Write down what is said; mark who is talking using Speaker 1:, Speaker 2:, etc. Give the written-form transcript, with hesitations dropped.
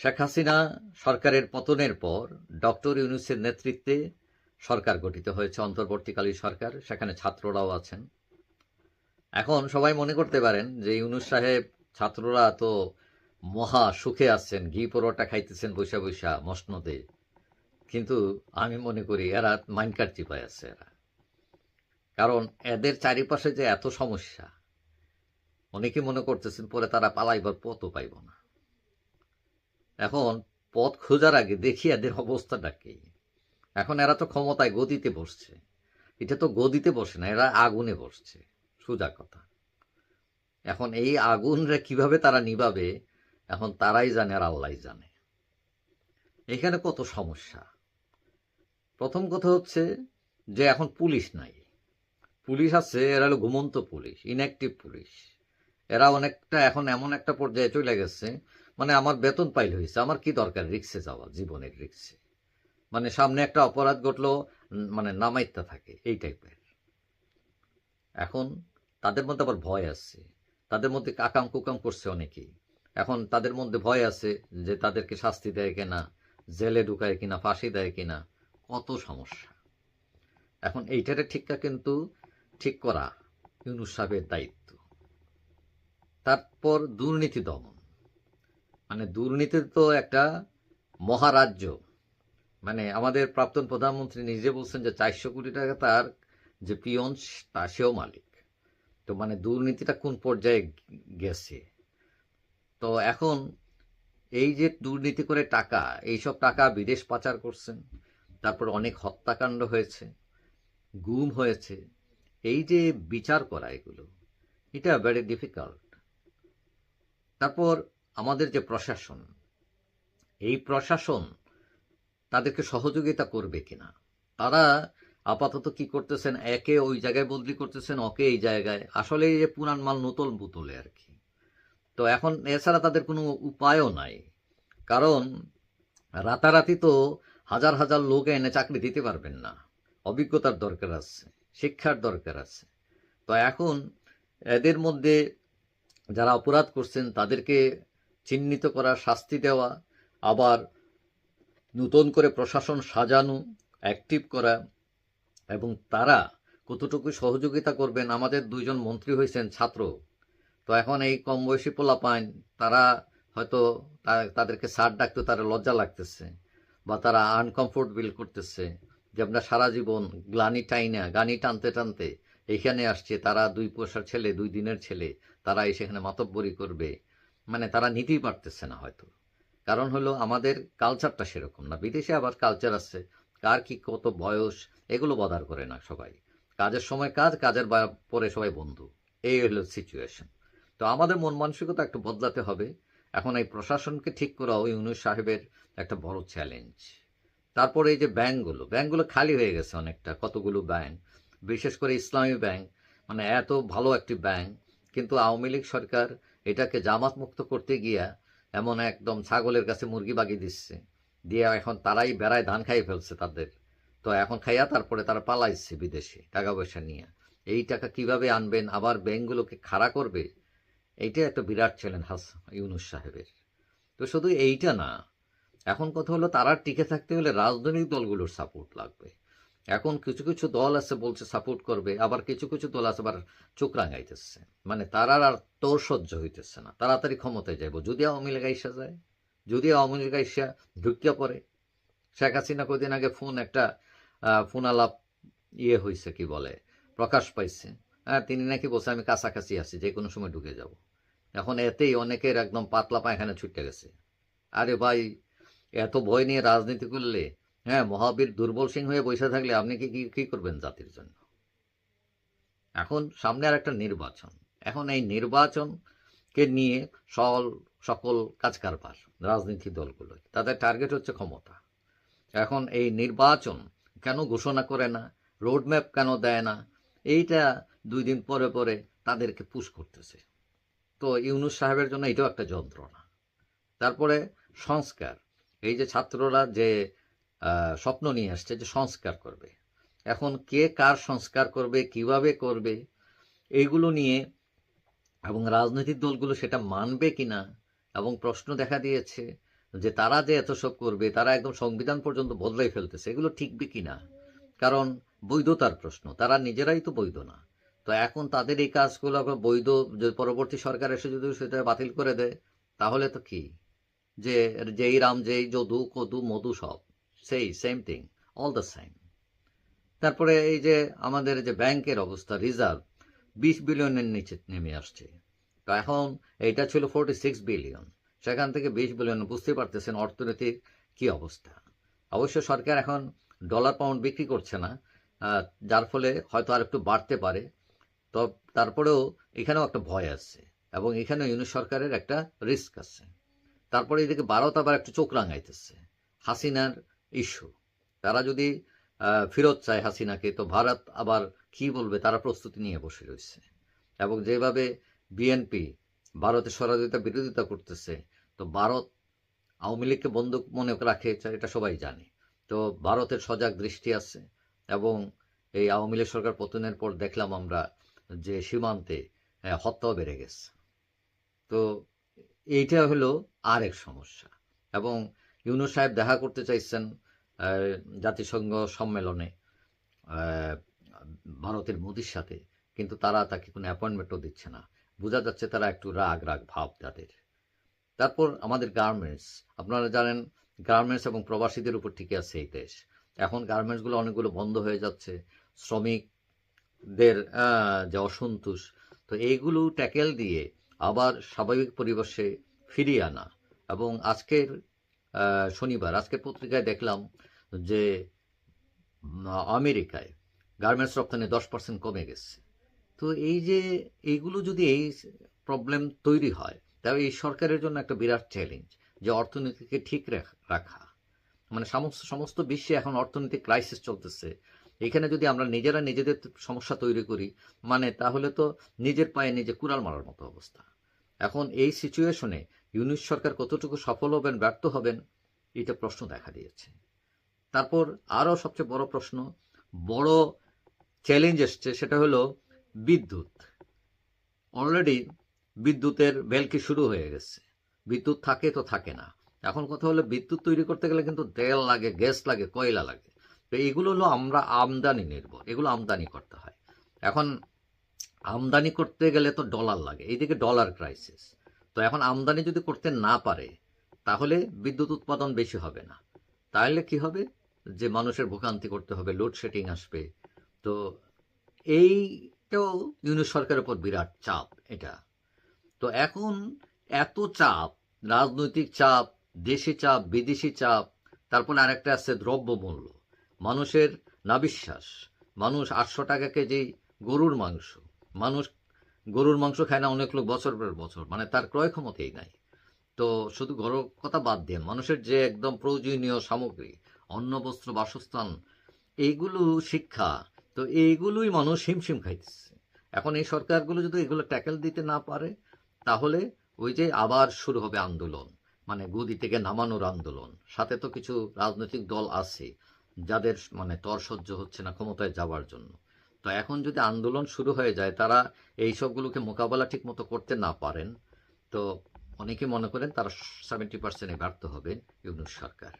Speaker 1: শেখ হাসিনা সরকারের পতনের পর ডক্টর ইউনূসের নেতৃত্বে সরকার গঠিত হয়েছে, অন্তর্বর্তীকালীন সরকার। সেখানে ছাত্ররাও আছেন। এখন সবাই মনে করতে পারেন যে ইউনূস সাহেব, ছাত্ররা তো মহা সুখে আছেন, ঘি পরোটা খাইতেছেন বৈশা বৈশা মসনদে। কিন্তু আমি মনে করি এরা মাইনকার চিপায় আছে এরা। কারণ এদের চারিপাশে যে এত সমস্যা, অনেকে মনে করতেছেন পরে তারা পালাইবার পথও পাইব না। এখন পথ খোঁজার আগে দেখি এদের অবস্থাটা কি। এখন এরা তো ক্ষমতায় গদিতে বসছে, এটা তো গদিতে বসে না, এরা আগুনে বসছে, সোজা কথা। এখন এই আগুনরে কিভাবে তারা নিভাবে, এখন তারাই জানে আর আল্লাহই জানে। এখানে কত সমস্যা। প্রথম কথা হচ্ছে যে এখন পুলিশ নাই। পুলিশ আছে, এরা হলো ঘুমন্ত পুলিশ, ইনঅ্যাক্টিভ পুলিশ। এরা অনেকটা এখন এমন একটা পর্যায়ে চলে গেছে, মানে আমার বেতন পাইল হয়েছে, আমার কি দরকার রিক্সে যাওয়া, জীবনের রিক্সে। মানে সামনে একটা অপরাধ ঘটলো, মানে নামাইতে থাকে এই টাইপের। এখন তাদের মধ্যে আবার ভয় আছে, তাদের মধ্যে কাকাম কুকাম করছে অনেকেই। এখন তাদের মধ্যে ভয় আছে যে তাদেরকে শাস্তি দেয় কিনা, জেলে ঢুকায় কিনা, ফাঁসি দেয় কিনা, কত সমস্যা। এখন এইটারে ঠিক করা ইউনূস সাহেবের দায়িত্ব। তারপর দুর্নীতি দমন, মানে দুর্নীতি তো একটা মহারাজ্য। মানে আমাদের প্রাক্তন প্রধানমন্ত্রী নিজে বলছেন যে 400 কোটি টাকা তার যে পিয়ন, তা সেও মালিক। তো মানে দুর্নীতিটা কোন পর্যায়ে গেছে। তো এখন এই যে দুর্নীতি করে টাকা, এইসব টাকা বিদেশ পাচার করছেন। তারপর অনেক হত্যাকাণ্ড হয়েছে, গুম হয়েছে। এই যে বিচার করা, এগুলো এটা ভেরি ডিফিকাল্ট। তারপর আমাদের যে প্রশাসন, এই প্রশাসন তাদেরকে সহযোগিতা করবে কিনা। তারা আপাতত কি করতেছেন, একে ওই জায়গায় বদলি করতেছেন, ওকে এই জায়গায়। আসলে এই যে পুরান মাল নতুন বোতলে আর কি। তো এখন এছাড়া তাদের কোনো উপায়ও নাই। কারণ রাতারাতি তো হাজার হাজার লোক এনে চাকরি দিতে পারবেন না, অভিজ্ঞতার দরকার আছে, শিক্ষার দরকার আছে। তো এখন এদের মধ্যে যারা অপরাধ করছেন তাদেরকে চিহ্নিত করা, শাস্তি দেওয়া, আবার নতুন করে প্রশাসন সাজানো, অ্যাক্টিভ করা, এবং তারা কতটুকু সহযোগিতা করবেন। আমাদের 2জন মন্ত্রী হয়েছেন ছাত্র। তো এখন এই কম বয়সী পোলাপাইন, তারা হয়তো তাদেরকে স্যার ডাকতে তারা লজ্জা লাগতেছে, বা তারা আনকমফোর্ট ফিল করতেছে যে আমরা সারা জীবন গানি টানতে টানতে এইখানে আসছে, তারা 2 পয়সার ছেলে, 2 দিনের ছেলে, তারা সেখানে মাতব্বরি করবে। মানে তারা নিতেই পারতেছে না হয়তো। কারণ হলো আমাদের কালচারটা সেরকম না। বিদেশে আবার কালচার আছে, কার কি কত বয়স এগুলো বদার করে না সবাই। কাজের সময় কাজ, কাজের পরে সবাই বন্ধু। এই হলো সিচুয়েশন। তো আমাদের মন মানসিকতা একটু বদলাতে হবে। এখন এই প্রশাসনকে ঠিক করাও ইউনূস সাহেবের একটা বড় চ্যালেঞ্জ। তারপরে এই যে ব্যাংকগুলো খালি হয়ে গেছে অনেকটা, কতগুলো ব্যাংক, বিশেষ করে ইসলামী ব্যাংক। মানে এত ভালো একটি ব্যাংক, কিন্তু আওয়ামী লীগ সরকার এটাকে জামাত মুক্ত করতে গিয়া এমন একদম ছাগলের কাছে মুরগি বাগিয়ে দিচ্ছে, দিয়ে এখন তারাই বেড়ায় ধান খাইয়ে ফেলছে তাদের। তো এখন খাইয়া তারপরে তারা পালাইছে বিদেশে টাকা পয়সা নিয়ে। এই টাকা কিভাবে আনবেন, আবার ব্যাংকগুলোকে খাড়া করবে, এইটা একটা বিরাট চ্যালেঞ্জ ইউনূস সাহেবের। তো শুধু এইটা না, এখন কথা হলো তারা টিকে থাকতে হলে রাজনৈতিক দলগুলোর সাপোর্ট লাগবে। এখন কিছু কিছু দল আছে বলছে সাপোর্ট করবে, আবার কিছু কিছু দল আছে আবার চোখ রাঙাইতেছে। মানে তারা আর তোর সহ্য হইতেছে না, তাড়াতাড়ি ক্ষমতায় যাইব। যদি আওয়ামী লীগ আইসা যায়, যদি আওয়ামী লীগ আইসা ঢুকিয়া পড়ে। শেখ হাসিনা কদিন আগে ফোন আলাপ হয়েছে, কি বলে, প্রকাশ পাইছে। হ্যাঁ, তিনি নাকি বলছে আমি কাছাকাছি আছি, যে কোনো সময় ঢুকে যাব। এখন এতেই অনেকের একদম পাতলা পায়খানা ছুটে গেছে। আরে ভাই, এত ভয় নিয়ে রাজনীতি করলে, হ্যাঁ, মহাবীর দুর্বল সিং হয়ে বসে থাকলে আপনি কি করবেন জাতির জন্য। এখন সামনে আর একটা নির্বাচন। এখন এই নির্বাচনকে নিয়ে সকল কাজ কারবার রাজনীতি দলগুলো, তাদের টার্গেট হচ্ছে ক্ষমতা। এখন এই নির্বাচন কেন ঘোষণা করে না, রোডম্যাপ কেন দেয় না, এইটা 2 দিন পরে পরে তাদেরকে পুশ করতেছে। তো ইউনূস সাহেবের জন্য এটাও একটা যন্ত্রণা। তারপরে সংস্কার, এই যে ছাত্ররা যে স্বপ্ন নিয়ে আসছে যে সংস্কার করবে, এখন কে কার সংস্কার করবে, কিভাবে করবে, এইগুলো নিয়ে, এবং রাজনৈতিক দলগুলো সেটা মানবে কিনা, এবং প্রশ্ন দেখা দিয়েছে যে তারা যে এত সব করবে, তারা একদম সংবিধান পর্যন্ত বদলাই ফেলতেছে, এগুলো ঠিকবে কিনা? কারণ বৈধতার প্রশ্ন, তারা নিজেরাই তো বৈধ না। তো এখন তাদের এই কাজগুলো আবার বৈধ, যদি পরবর্তী সরকার এসে যদি সেটা বাতিল করে দেয়, তাহলে তো কি, যে যেই রাম যেই যদু কদু মধু সব সেই same thing, all the same. তারপরে এই যে আমাদের যে ব্যাংকের অবস্থা, রিজার্ভ 20 বিলিয়নের নিচে নেমে আসছে। তো এখন এইটা ছিল 46 বিলিয়ন, সেখান থেকে 20 বিলিয়ন, বুঝতে পারতেছেন অর্থনীতির কি অবস্থা। অবশ্য সরকার এখন ডলার পাউন্ড বিক্রি করছে না, যার ফলে হয়তো আর একটু বাড়তে পারে। তো তারপরেও এখানেও একটা ভয় আছে, এবং এখানে ইউনিট সরকারের একটা রিস্ক আছে। তারপরে এদিকে ভারত আবার একটু চোখ রাঙাইতেছে হাসিনার ইস্যু। তারা যদি ফেরত চায় হাসিনাকে, তো ভারত আবার কি বলবে, তারা প্রস্তুতি নিয়ে বসে রয়েছে। এবং যেভাবে বিএনপি ভারতের বিরোধিতা করতেছে, তো ভারত আওয়ামী লীগকে বন্দুক মনে রাখে, এটা সবাই জানে। তো ভারতের সজাগ দৃষ্টি আছে। এবং এই আওয়ামী লীগ সরকার পতনের পর দেখলাম আমরা যে সীমান্তে হত্যাও বেড়ে গেছে। তো এইটা হলো আরেক সমস্যা। এবং ইউনূস সাহেব দেখা করতে চাইছেন জাতিসংঘ সম্মেলনে ভারতের মোদির সাথে, কিন্তু তারা তাকে কোনো অ্যাপয়েন্টমেন্টও দিচ্ছে না। বোঝা যাচ্ছে তারা একটু রাগ ভাব তাদের। তারপর আমাদের গার্মেন্টস, আপনারা জানেন গার্মেন্টস এবং প্রবাসীদের উপর টিকে আছে এই দেশ। এখন গার্মেন্টসগুলো অনেকগুলো বন্ধ হয়ে যাচ্ছে, শ্রমিকদের যে অসন্তোষ, তো এইগুলো ট্যাকেল দিয়ে আবার স্বাভাবিক পরিবেশে ফিরিয়ে আনা। এবং আজকের শনিবার আজকের পত্রিকায় দেখলাম যে আমেরিকায় গার্মেন্টস রপ্তানি 10% কমে গেছে। তো এই যে এইগুলো যদি এই প্রবলেম তৈরি হয়, তবে এই সরকারের জন্য একটা বিরাট চ্যালেঞ্জ, যে অর্থনীতিকে ঠিক রাখা। মানে সমস্ত বিশ্বে এখন অর্থনৈতিক ক্রাইসিস চলতেছে। এখানে যদি আমরা নিজেরা নিজেদের সমস্যা তৈরি করি, মানে তাহলে তো নিজের পায়ে নিজে কুড়াল মারার মতো অবস্থা। এখন এই সিচুয়েশনে ইউনিট সরকার কতটুকু সফল হবেন ব্যর্থ হবেন, এটা প্রশ্ন দেখা দিয়েছে। তারপর আরও সবচেয়ে বড় প্রশ্ন, বড় চ্যালেঞ্জ এসছে, সেটা হলো বিদ্যুৎ। অলরেডি বিদ্যুতের ভেলকি শুরু হয়ে গেছে। বিদ্যুৎ থাকে তো থাকে না। এখন কথা হলো বিদ্যুৎ তৈরি করতে গেলে কিন্তু তেল লাগে, গ্যাস লাগে, কয়লা লাগে। তো এগুলো হলো আমরা আমদানি নির্ভর, এগুলো আমদানি করতে হয়। এখন আমদানি করতে গেলে তো ডলার লাগে, এইদিকে ডলার ক্রাইসিস। তো এখন আমদানি যদি করতে না পারে, তাহলে বিদ্যুৎ উৎপাদন বেশি হবে না। তাহলে কি হবে, যে মানুষের ভোগান্তি করতে হবে, লোডশেডিং আসবে। তো এইটাও ইউনিট সরকারের উপর বিরাট চাপ এটা। তো এখন এত চাপ, রাজনৈতিক চাপ, দেশি চাপ, বিদেশি চাপ, তারপরে আরেকটা আছে দ্রব্যমূল্য, মানুষের নাবিশ্বাস। মানুষ 800 টাকা কেজি গরুর মাংস, মানুষ গরুর মাংস খায় না অনেক লোক বছর পর বছর, মানে তার ক্রয় ক্ষমতাই নাই। তো শুধু গরুর কথা বাদ দিয়ে মানুষের যে একদম প্রয়োজনীয় সামগ্রী, অন্ন বস্ত্র বাসস্থান, এইগুলো, শিক্ষা, তো এইগুলোই মানুষ হিমশিম খাইতেছে। এখন এই সরকারগুলো যদি এগুলো ট্যাকেল দিতে না পারে, তাহলে ওই যে আবার শুরু হবে আন্দোলন, মানে গদি থেকে নামানোর আন্দোলন। সাথে তো কিছু রাজনৈতিক দল আছে যাদের মানে তর সহ্য হচ্ছে না ক্ষমতায় যাওয়ার জন্য। তো এখন যদি আন্দোলন শুরু হয়ে যায়, তারা এই সবগুলোকে মোকাবেলা ঠিক মতো করতে না পারেন, তো অনেকে মনে করেন তারা 70% ব্যর্থ হবেন ইউনূস সরকার।